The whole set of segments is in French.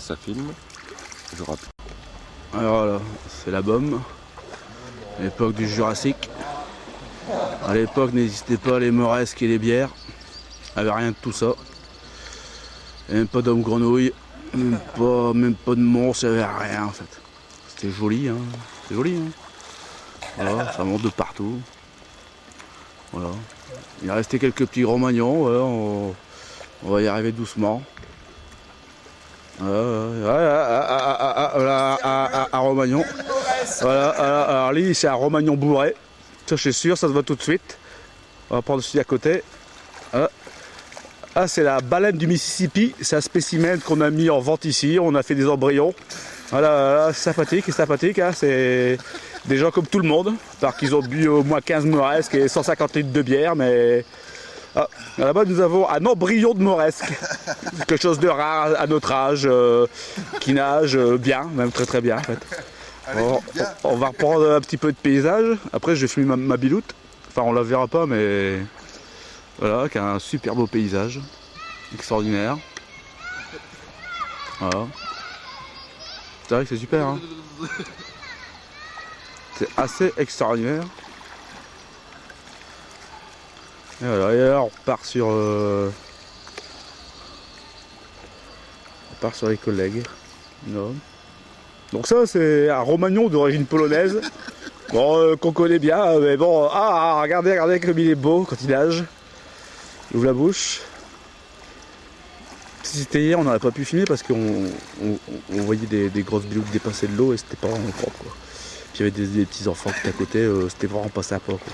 Ça filme. Je rappelle. Alors là, c'est la bombe. L'époque du Jurassique. À l'époque, n'existait pas les moresques et les bières. Il n'y avait rien de tout ça. Il n'y avait même pas d'homme grenouille. Même pas de monstre, il n'y avait rien en fait. C'était joli, hein. C'est joli, hein. Voilà, ça monte de partout. Voilà. Il est resté quelques petits Romagnons, voilà, on va y arriver doucement. Voilà, un Romagnon. Voilà, alors lui c'est un Romagnon bourré. Ça je suis sûr, ça se voit tout de suite. On va prendre celui à côté. Voilà. Ah, c'est la baleine du Mississippi, c'est un spécimen qu'on a mis en vente ici, on a fait des embryons. Voilà, sympathique, hein, c'est des gens comme tout le monde, parce qu'ils ont bu au moins 15 moresques et 150 litres de bière, mais... Ah, là-bas nous avons un embryon de moresque, quelque chose de rare à notre âge, qui nage bien, même très très bien en fait. On va reprendre un petit peu de paysage, après je vais filmer ma biloute, enfin on la verra pas mais... Voilà, qui a un super beau paysage, extraordinaire. Voilà. C'est vrai que c'est super, hein. C'est assez extraordinaire. Et voilà, et là on repart sur les collègues. Non. Donc ça c'est un Romagnon d'origine polonaise. Bon, qu'on connaît bien, mais bon, regardez comme il est beau quand il nage. Il ouvre la bouche. Si c'était hier, on n'aurait pas pu filmer parce qu'on voyait des grosses biloules dépasser de l'eau et c'était pas vraiment propre, quoi. Puis il y avait des petits enfants qui étaient à côté, c'était vraiment pas sympa, quoi.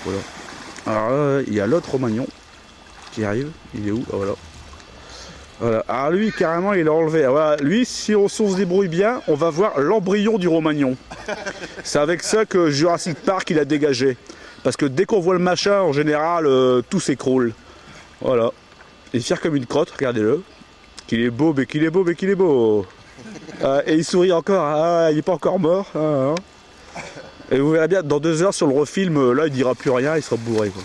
Voilà. Alors là, il y a l'autre Romagnon qui arrive. Il est où? Ah, voilà. Voilà. Alors lui, carrément, il est enlevé. Alors, voilà. Lui, si on se débrouille bien, on va voir l'embryon du Romagnon. C'est avec ça que Jurassic Park il a dégagé. Parce que dès qu'on voit le machin, en général, tout s'écroule. Voilà. Il est fier comme une crotte, regardez-le. Qu'il est beau, mais qu'il est beau, mais qu'il est beau. Et il sourit encore, il n'est pas encore mort. Et vous verrez bien, dans 2 heures sur le refilm, là il dira plus rien, il sera bourré, quoi.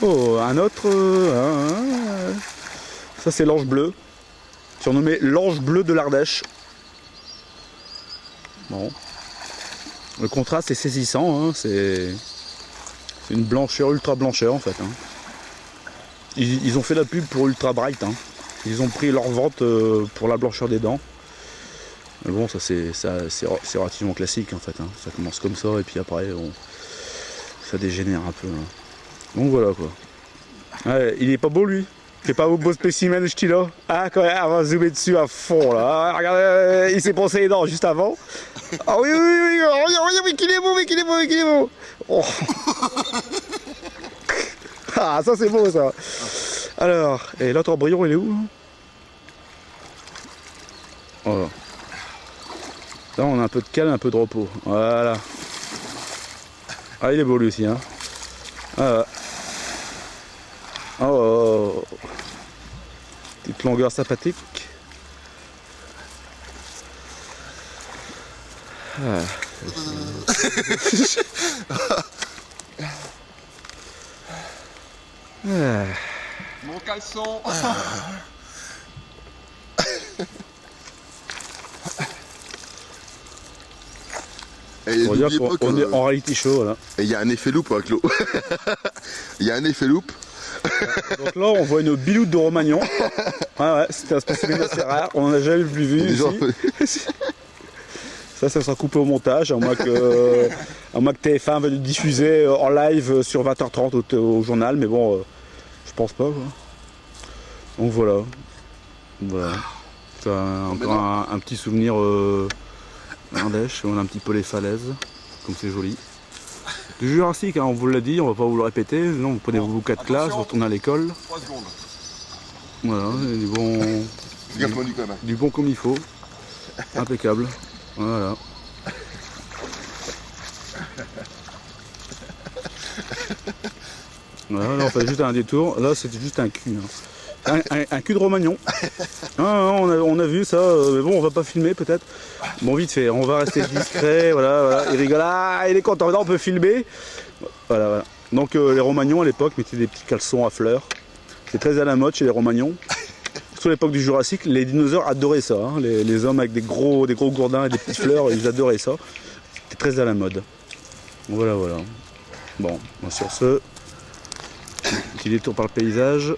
Oh, un autre. Ça c'est l'ange bleu. Surnommé l'ange bleu de l'Ardèche. Bon. Le contraste est saisissant, hein. C'est une blancheur, ultra blancheur en fait, hein. Ils ont fait la pub pour Ultra Bright, hein. Ils ont pris leur vente pour la blancheur des dents. Mais bon, ça c'est relativement classique en fait, hein. Ça commence comme ça et puis après ça dégénère un peu, hein. Donc voilà quoi. Ouais, il est pas beau lui. C'est pas beau spécimen ce là. Ah, quand même, on va zoomer dessus à fond là. Ah, regardez, il s'est brossé les dents juste avant. Ah oui, qu'il est beau, mais qu'il est beau. Oh. Ah, ça c'est beau ça. Alors, et l'autre embryon il est où? Voilà. Là on a un peu de calme, un peu de repos. Voilà. Ah, il est beau lui aussi, hein. Voilà. Oh. Petite longueur sympathique. Mon caleçon. On va dire qu'on est en reality show là. Et il y a un effet loop avec l'eau. Il y a un effet loop. Donc là on voit une biloute de Romagnon. Ouais, c'était un spécimen assez rare, on n'en a jamais plus vu ici. Ça sera coupé au montage, à moins que TF1 veuille le diffuser en live sur 20h30 au journal, mais bon, je pense pas, quoi. Donc voilà. C'est encore un petit souvenir Ardèche, on a un petit peu les falaises, comme c'est joli. Du Jurassique, hein, on vous l'a dit, on va pas vous le répéter, non, vous prenez vos bouquins de classe, vous retournez à l'école. 3 secondes. Voilà, du bon comme il faut, impeccable. Voilà. Voilà, là on fait juste un détour, là c'était juste un cul. Hein. Un cul de Romagnon. On a vu ça, mais bon on va pas filmer peut-être. Bon vite fait, on va rester discret, voilà. Il rigole, il est content, maintenant on peut filmer. Voilà. Donc les Romagnons à l'époque mettaient des petits caleçons à fleurs. C'est très à la mode chez les Romagnons. surtout à l'époque du Jurassique, les dinosaures adoraient ça. Hein. Les hommes avec des gros gourdins et des petites fleurs, ils adoraient ça. C'était très à la mode. Voilà, voilà. Bon, sur ce, petit détour par le paysage.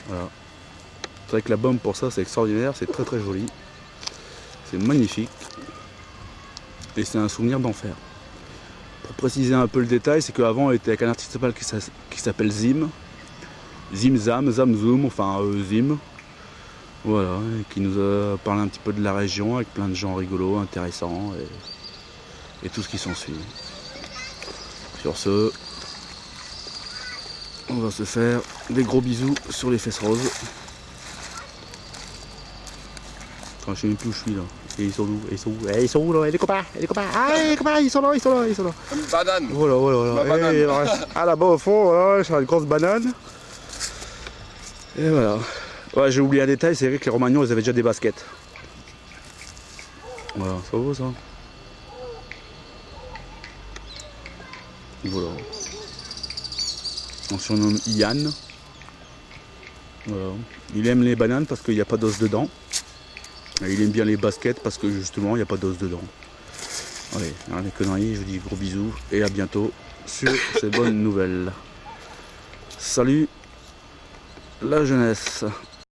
Voilà. C'est vrai que la bombe pour ça, c'est extraordinaire, c'est très très joli. C'est magnifique. Et c'est un souvenir d'enfer. Pour préciser un peu le détail, c'est qu'avant, elle était avec un artiste qui s'appelle Zim. Zim Zam, Zam Zoom, enfin Zim. Voilà, et qui nous a parlé un petit peu de la région avec plein de gens rigolos, intéressants et tout ce qui s'ensuit. Sur ce, on va se faire des gros bisous sur les fesses roses. Enfin, je sais même plus où je suis là. Et ils sont où? Ils sont où? Ils sont où là? Les copains? Les copains? Ah, les copains, ils sont là, ils sont là, ils sont là. Une banane. Voilà, voilà, voilà. Ma banane. Et il reste- ah là-bas au fond, voilà, j'ai une grosse banane. Et voilà. Ouais, j'ai oublié un détail, c'est vrai que les Romagnons, ils avaient déjà des baskets. Voilà, c'est beau ça. Voilà. On surnomme Yann. Voilà. Il aime les bananes parce qu'il n'y a pas d'os dedans. Et il aime bien les baskets parce que justement il n'y a pas d'os dedans. Allez, les conneries, je vous dis gros bisous et à bientôt sur ces bonnes nouvelles. Salut la jeunesse.